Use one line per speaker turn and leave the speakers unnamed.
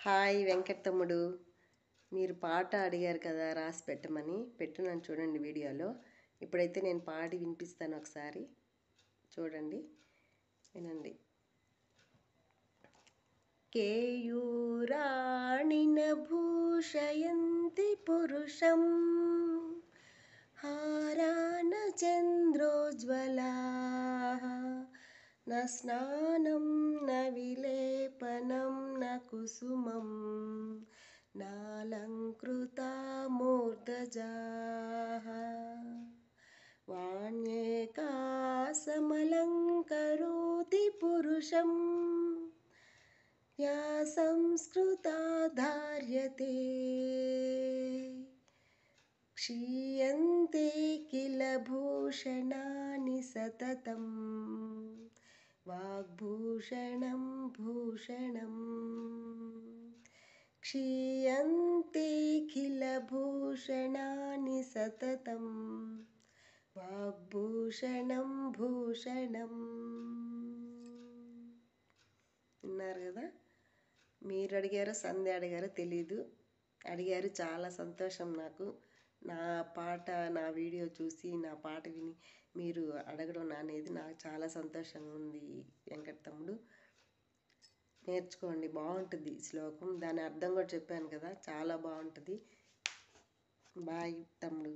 Hi Venkat తమ్ముడు, మీరు పాట అడిగారు కదా రాసి పెట్టమని. పెట్టున్నాను చూడండి వీడియోలో. ఇప్పుడైతే నేను పాడి వినిపిస్తాను, ఒకసారి చూడండి, వినండి. కేయూరాణిన భూషయంతి పురుషం హారాన చంద్రోజ్వలా న స్నానం న విలేపనం న కుసుమం నాలంకృతా మూర్ధజాః వాణ్యేకా సమలంకరోతి పురుషం యా సంస్కృతా ధార్యతే క్షీయంతే కిల భూషణాని సతతం వాగ్భూషణం భూషణం క్షీయంతే కిల భూషణాని సతతం వాగ్భూషణం భూషణం. విన్నారు కదా, మీరు అడిగారో సంధ్య అడిగారో తెలీదు, అడిగారు. చాలా సంతోషం నాకు. నా పాట, నా వీడియో చూసి, నా పాట విని మీరు అడగడం అనేది నాకు చాలా సంతోషంగా ఉంది. వెంకట తమ్ముడు, నేర్చుకోండి, బాగుంటుంది శ్లోకం. దాని అర్థం కూడా చెప్పాను కదా, చాలా బాగుంటుంది. బాయ్ తమ్ముడు.